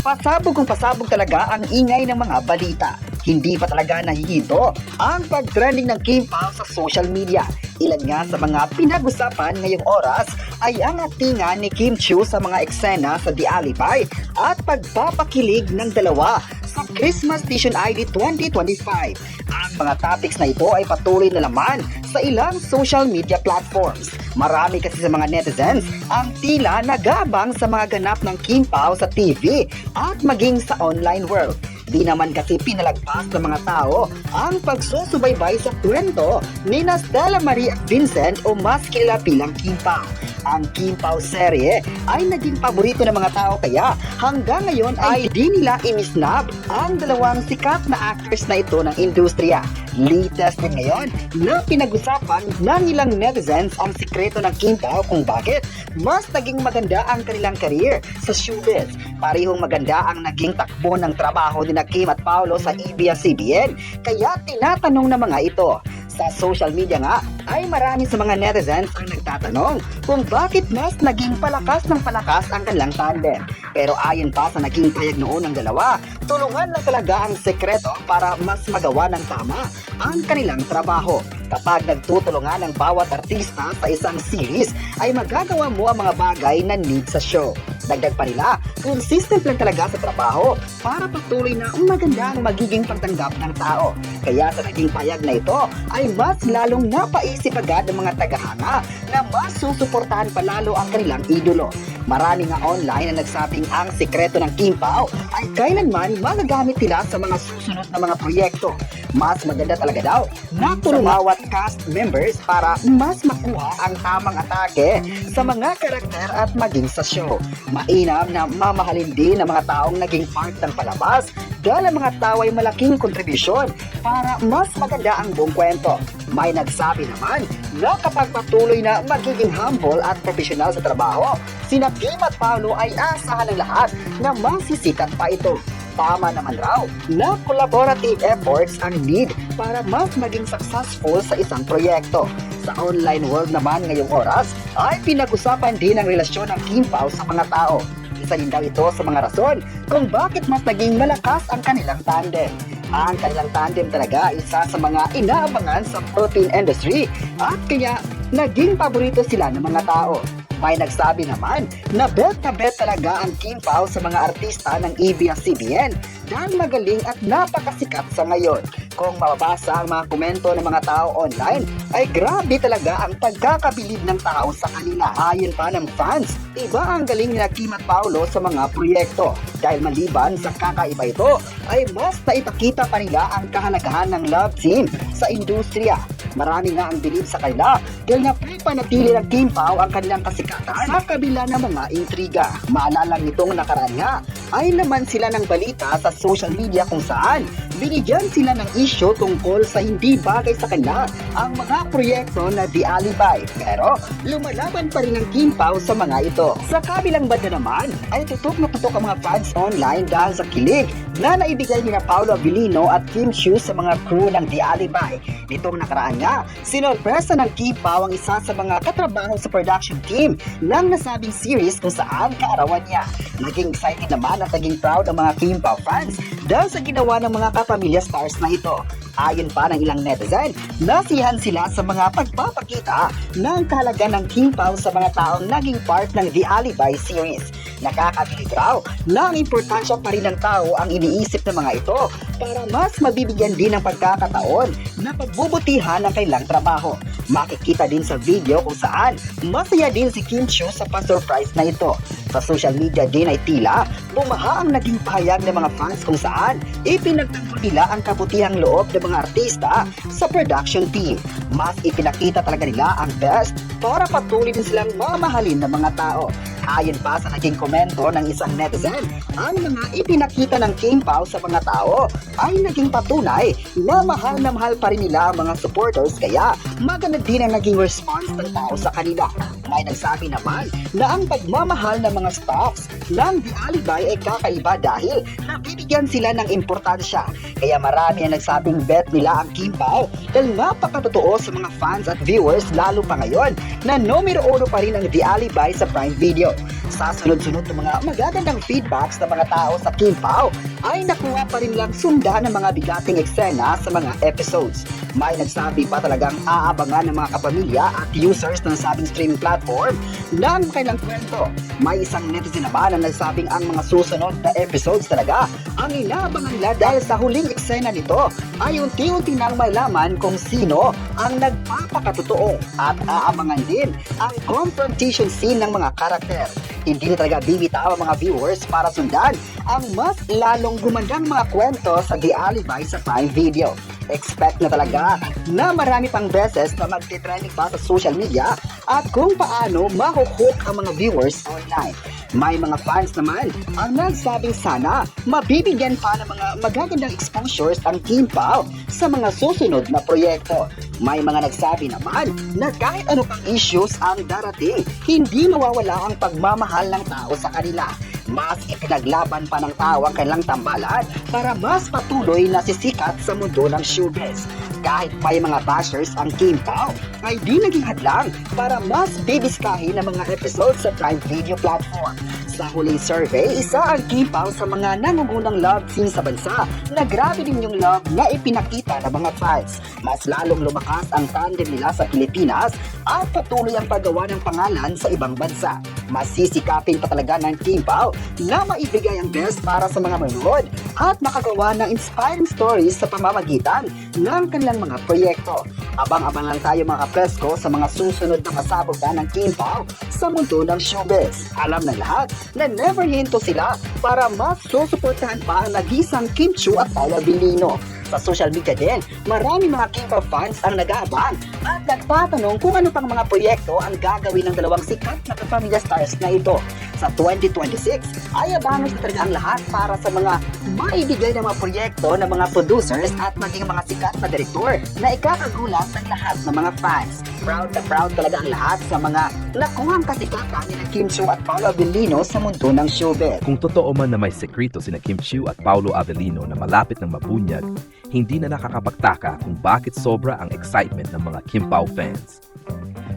Pasabog kung pasabog talaga ang ingay ng mga balita. Hindi pa talaga nahihinto ang pag-trending ng Kim Pao sa social media. Ilan nga sa mga pinag-usapan ngayong oras ay ang aktingan ni Kim Chiu sa mga eksena sa The Alibay at pagpapakilig ng dalawa sa Christmas Vision ID 2025. Ang mga topics na ito ay patuloy na laman sa ilang social media platforms. Marami kasi sa mga netizens ang tila nag-aabang sa mga ganap ng Kim Pao sa TV at maging sa online world. Di naman kasi pinalagpas ng mga tao ang pagsusubaybay sa kwento ni Stella Marie at Vincent o mas kilala bilang Kim Pao. Ang Kim Pao serye ay naging paborito ng mga tao kaya hanggang ngayon ay di nila imisnab ang dalawang sikat na actors na ito ng industriya. Latest din ngayon na pinag-usapan ng ilang netizens ang sikreto ng Kim Pao kung bakit mas naging maganda ang kanilang career sa showbiz. Parehong maganda ang naging takbo ng trabaho ni Kim at Paolo sa ABS-CBN kaya tinatanong ng mga ito. Sa social media nga ay marami sa mga netizens ang nagtatanong kung bakit mas naging palakas ng palakas ang kanilang tandem. Pero ayon pa sa naging payag noon ng dalawa, tulungan lang talaga ang sekreto para mas magawa ng tama ang kanilang trabaho. Kapag nagtutulungan ang bawat artista sa isang series, ay magagawa mo ang mga bagay na need sa show. Dagdag pa nila, consistent lang talaga sa trabaho para patuloy na maganda ang magiging pagtanggap ng tao. Kaya sa naging payag na ito, ay mas lalong napaisip agad ng mga tagahanga na mas susuportahan pa lalo ang kanilang idolo. Marami nga online na nagsabing ang sikreto ng Kim Pao ay kailanman magagamit nila sa mga susunod na mga proyekto. Mas maganda talaga daw na tulungan bawat cast members para mas makuha ang tamang atake sa mga karakter at maging sa show. Mainam na mamahalin din ng mga taong naging part ng palabas dahil ang mga tao ay malaking kontribusyon para mas maganda ang buong kwento. May nagsabi naman na kapag patuloy na magiging humble at professional sa trabaho, sina Kim at Paolo ay asahan ng lahat na masisikat pa ito. Tama naman raw na collaborative efforts ang need para mas maging successful sa isang proyekto. Sa online world naman ngayong oras ay pinag-usapan din ang relasyon ng Kim Pao sa mga tao. Isa din daw ito sa mga rason kung bakit mas naging malakas ang kanilang tandem. Ang kanilang tandem talaga isa sa mga inaabangan sa Philippine industry at kaya naging paborito sila ng mga tao. May nagsabi naman na bet na bet talaga ang Kim Pao sa mga artista ng ABS-CBN dahil magaling at napakasikat sa ngayon. Kung mababasa ang mga komento ng mga tao online, ay grabe talaga ang pagkakabilib ng tao sa kanila. Ayon pa ng fans, iba ang galing nila Kim at Paolo sa mga proyekto. Dahil maliban sa kakaiba ito, ay mas naipakita pa nila ang kahalagahan ng love team sa industriya. Marami nga ang bilib sa kanila dahil napanatili ng Kim Pao ang kanilang kasikatan sa kabila ng mga intriga. Maalala nitong nakaraan nga ay naman sila ng balita sa social media kung saan binigyan sila ng issue tungkol sa hindi bagay sa kanila ang mga proyekto na The Alibay. Pero lumalaban pa rin ang Kim Pao sa mga ito. Sa kabilang banda naman ay tutok na tutok ang mga fans online dahil sa kilig na naibigay ni Paolo Abilino at Kim Chiu sa mga crew ng The Alibay. Nitong nakaraan nga, sinorpresa ng Kim Pao ang isa sa mga katrabaho sa production team ng nasabing series kung saan kaarawan niya. Naging excited naman at naging proud ang mga Kim Pao fans dahil sa ginawa ng mga kapamilya stars na ito. Ayon pa ng ilang netizen, nasiyahan sila sa mga pagpapakita ng kahalaga ng Kim Pao sa mga taong naging part ng The Alibay series. Nakakabilib raw na ang importansya pa rin ng tao ang iniisip ng mga ito para mas mabibigyan din ng pagkakataon na pagbubutihan ang kanilang trabaho. Makikita din sa video kung saan masaya din si Kim Chiu sa pa-surprise na ito. Sa social media din ay tila bumaha ang naging pahayag ng mga fans kung saan ipinagtanggol nila ang kabutihang loob ng mga artista sa production team. Mas ipinakita talaga nila ang best para patuloy din silang mamahalin ng mga tao. Ayon pa sa naging komento ng isang netizen, ang mga ipinakita ng Kim Pao sa mga tao ay naging patunay na mahal pa rin nila ang mga supporters kaya maganda din ang naging response ng tao sa kanila. May nagsabi naman na ang pagmamahal ng mga staffs ng The Alibay ay kakaiba dahil nabibigyan sila ng importansya. Kaya marami ang nagsabing bet nila ang Kim Pao dahil napakatotoo sa mga fans at viewers lalo pa ngayon na numero 1 pa rin ang The Alibay sa Prime Video. Sa sunod-sunod ng mga magagandang feedbacks ng mga tao sa Kim Pao ay nakuha pa rin lang sundan ng mga bigating eksena sa mga episodes. May nagsabi pa talagang aabangan ng mga kapamilya at users ng sabing streaming platform ng kailang kwento. May isang netizen naman na nagsabing ang mga susunod na episodes talaga ang inaabangan nila dahil sa huling eksena nito ay unti-unti nang malaman kung sino ang nagpapakatotoo at aabangan din ang confrontation scene ng mga karakter. Hindi na talaga bibitaw ang mga viewers para sundan ang mas lalong gumandang mga kwento sa The Alibi sa Prime Video. Expect na talaga na marami pang beses na magtitrending pa sa social media at kung paano mahuhook ang mga viewers online. May mga fans naman ang nagsabing sana mabibigyan pa ng mga magagandang exposures ang Kim Pao sa mga susunod na proyekto. May mga nagsabi naman na kahit ano pang issues ang darating, hindi mawawala ang pagmamahal ng tao sa kanila. Mas ipinaglaban pa ng tao ang kanilang tambalan para mas patuloy na sisikat sa mundo ng showbiz. Kahit may mga bashers ang Kim Pao, ay di naging hadlang para mas bibiskahin ang mga episodes sa Prime Video platform. Sa huling survey, isa ang Kim Pao sa mga nangungunang love scene sa bansa na grabe din yung love na ipinakita ng mga fans. Mas lalong lumakas ang tandem nila sa Pilipinas at patuloy ang paggawa ng pangalan sa ibang bansa. Mas sisikapin pa talaga ng Kim Pao na maibigay ang best para sa mga manood at makagawa ng inspiring stories sa pamamagitan ng kanilang mga proyekto. Abang-abang lang tayo mga kapresko sa mga susunod na kasabugan ng Kim Pao sa mundo ng showbiz. Alam ng lahat na never hinto sila para mas susuportahan pa ang nagisang Kim Chiu at Paolo Abilino. Sa social media din, marami mga Kim Pao fans ang nag-aabang at nagtatanong kung ano pang mga proyekto ang gagawin ng dalawang sikat na kapamilya stars na ito. Sa 2026 ay abangan talaga ang lahat para sa mga maibigay ng mga proyekto ng mga producers at maging mga sikat na direktor na ikakagulat ng lahat ng mga fans. Proud na proud talaga ang lahat sa mga nakuhang kasikatan ni Kim Chiu at Paolo Abilino sa mundo ng showbiz. Kung totoo man na may sekreto sina Kim Chiu at Paolo Abilino na malapit ng mabunyag, hindi na nakakapagtaka kung bakit sobra ang excitement ng mga Kim Pao fans.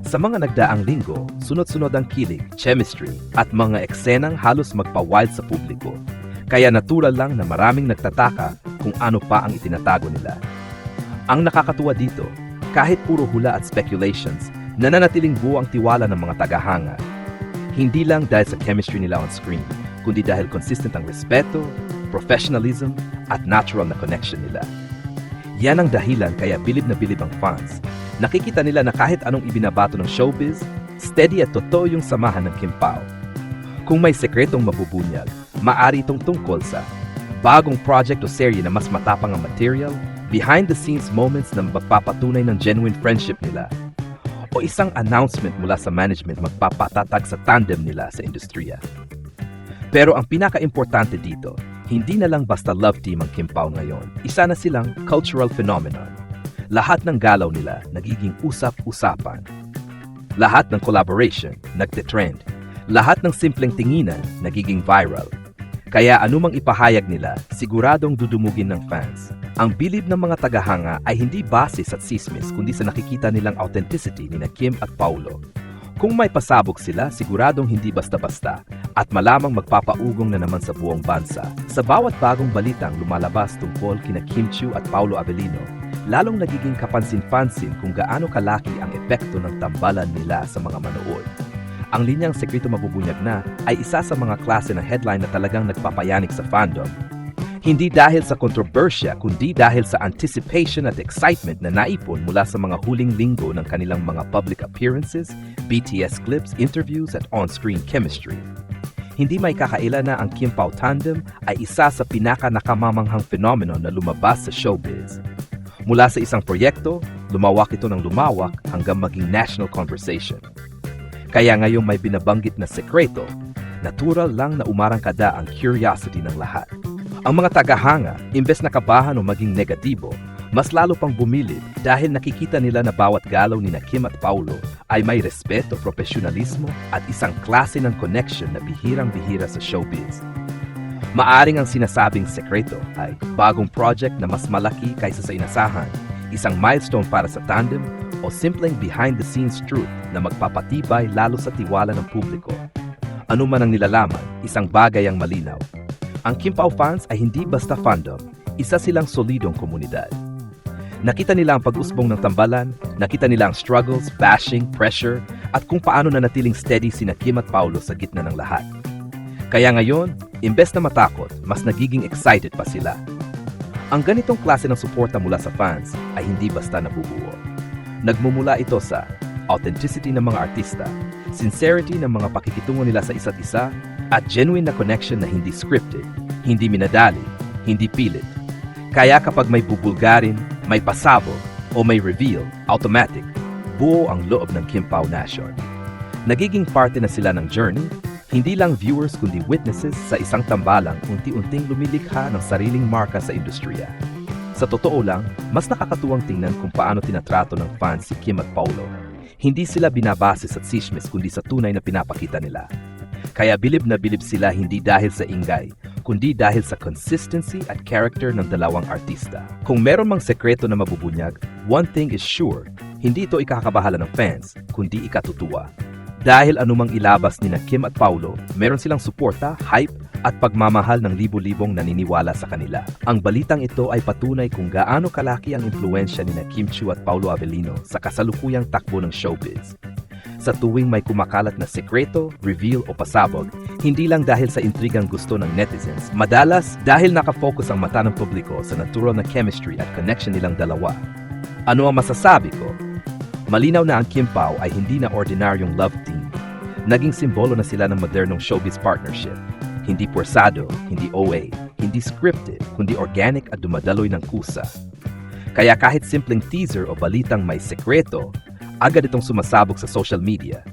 Sa mga nagdaang linggo, sunod-sunod ang kilig, chemistry, at mga eksenang halos magpa-wild sa publiko. Kaya natural lang na maraming nagtataka kung ano pa ang itinatago nila. Ang nakakatuwa dito, kahit puro hula at speculations, nananatiling buo ang tiwala ng mga tagahanga. Hindi lang dahil sa chemistry nila on screen, kundi dahil consistent ang respeto, professionalism, at natural na connection nila. Yan ang dahilan kaya bilib na bilib ang fans. Nakikita nila na kahit anong ibinabato ng showbiz, steady at totoo yung samahan ng Kim Pao. Kung may sekretong mabubunyag, maaari itong tungkol sa bagong project o serye na mas matapang ang material, behind-the-scenes moments na magpapatunay ng genuine friendship nila, o isang announcement mula sa management magpapatatag sa tandem nila sa industriya. Pero ang pinaka-importante dito, hindi na lang basta love team ang Kim Pao ngayon. Isa na silang cultural phenomenon. Lahat ng galaw nila nagiging usap-usapan. Lahat ng collaboration nagte-trend. Lahat ng simpleng tinginan nagiging viral. Kaya anumang ipahayag nila, siguradong dudumugin ng fans. Ang bilib ng mga tagahanga ay hindi base sa tsismis kundi sa nakikita nilang authenticity ni Kim at Paolo. Kung may pasabog sila, siguradong hindi basta-basta at malamang magpapaugong na naman sa buong bansa. Sa bawat bagong balitang lumalabas tungkol kina Kim Chiu at Paolo Abilino, lalong nagiging kapansin-pansin kung gaano kalaki ang epekto ng tambalan nila sa mga manood. Ang linyang sekreto mabubunyag na ay isa sa mga klase ng headline na talagang nagpapayanig sa fandom. Hindi dahil sa kontrobersya, kundi dahil sa anticipation at excitement na naipon mula sa mga huling linggo ng kanilang mga public appearances, BTS clips, interviews at on-screen chemistry. Hindi may kakaila na ang Kim Pao tandem ay isa sa pinaka-nakamamanghang phenomenon na lumabas sa showbiz. Mula sa isang proyekto, lumawak ito ng lumawak hanggang maging national conversation. Kaya ngayong may binabanggit na sekreto, natural lang na umarangkada ang curiosity ng lahat. Ang mga tagahanga, imbes na kabahan o maging negatibo, mas lalo pang bumilib dahil nakikita nila na bawat galaw ni Kim at Paolo ay may respeto, profesionalismo at isang klase ng connection na bihirang-bihira sa showbiz. Maaring ang sinasabing sekreto ay bagong project na mas malaki kaysa sa inasahan, isang milestone para sa tandem o simpleng behind-the-scenes truth na magpapatibay lalo sa tiwala ng publiko. Ano man ang nilalaman, isang bagay ang malinaw. Ang Kim Pao fans ay hindi basta fandom, isa silang solidong komunidad. Nakita nila ang pag-usbong ng tambalan, nakita nila ang struggles, bashing, pressure, at kung paano nanatiling steady sina Kim at Paulo sa gitna ng lahat. Kaya ngayon, imbes na matakot, mas nagiging excited pa sila. Ang ganitong klase ng suporta mula sa fans ay hindi basta nabubuo. Nagmumula ito sa authenticity ng mga artista, sincerity ng mga pakikitungo nila sa isa't isa, at genuine na connection na hindi scripted, hindi minadali, hindi pilit. Kaya kapag may bubulgarin, may pasabog, o may reveal, automatic, buo ang loob ng Kim Pao Nation. Nagiging parte na sila ng journey, hindi lang viewers kundi witnesses sa isang tambalang unti-unting lumilikha ng sariling marka sa industriya. Sa totoo lang, mas nakakatuwang tingnan kung paano tinatrato ng fans si Kim at Paulo. Hindi sila binabase sa tsismis kundi sa tunay na pinapakita nila. Kaya bilib na bilib sila hindi dahil sa ingay, kundi dahil sa consistency at character ng dalawang artista. Kung meron mang sekreto na mabubunyag, one thing is sure, hindi ito ikakabahala ng fans, kundi ikatutuwa. Dahil anumang ilabas ni na Kim at Paulo, meron silang suporta, hype, at pagmamahal ng libo-libong naniniwala sa kanila. Ang balitang ito ay patunay kung gaano kalaki ang impluensya ni na Kim Chiu at Paulo Avellino sa kasalukuyang takbo ng showbiz. Sa tuwing may kumakalat na sekreto, reveal o pasabog, hindi lang dahil sa intrigang gusto ng netizens, madalas dahil nakafocus ang mata ng publiko sa natural na chemistry at connection nilang dalawa. Ano ang masasabi ko? Malinaw na ang Kim Pao ay hindi na ordinaryong love team. Naging simbolo na sila ng modernong showbiz partnership. Hindi puwersado, hindi OA, hindi scripted, kundi organic at dumadaloy ng kusa. Kaya kahit simpleng teaser o balitang may sekreto, agad itong sumasabog sa social media.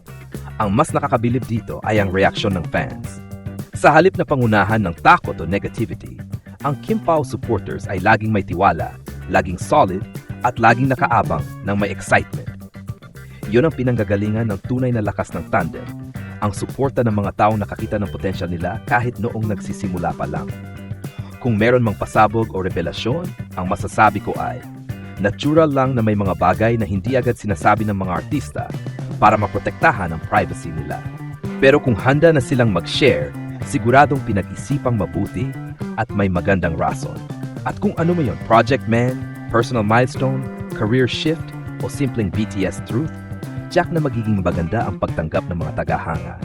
Ang mas nakakabilib dito ay ang reaksyon ng fans. Sa halip na pangunahan ng takot o negativity, ang Kim Pao supporters ay laging may tiwala, laging solid, at laging nakaabang ng may excitement. Yun ang pinanggagalingan ng tunay na lakas ng tandem, ang suporta ng mga taong nakakita ng potensyal nila kahit noong nagsisimula pa lang. Kung meron mang pasabog o revelasyon, ang masasabi ko ay, natural lang na may mga bagay na hindi agad sinasabi ng mga artista para maprotektahan ang privacy nila. Pero kung handa na silang mag-share, siguradong pinag-isipang mabuti at may magandang rason. At kung ano mo yun, project man, personal milestone, career shift, o simpleng BTS truth, tiyak na magiging maganda ang pagtanggap ng mga tagahanga.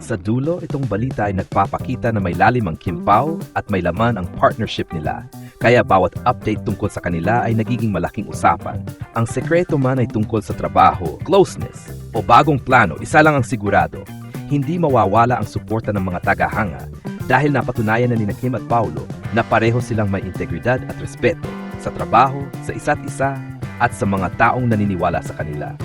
Sa dulo, itong balita ay nagpapakita na may lalim ang Kim Pao at may laman ang partnership nila. Kaya bawat update tungkol sa kanila ay nagiging malaking usapan. Ang sekreto man ay tungkol sa trabaho, closeness, o bagong plano, isa lang ang sigurado. Hindi mawawala ang suporta ng mga tagahanga dahil napatunayan na ni Kim at Paulo na pareho silang may integridad at respeto sa trabaho, sa isa't isa, at sa mga taong naniniwala sa kanila.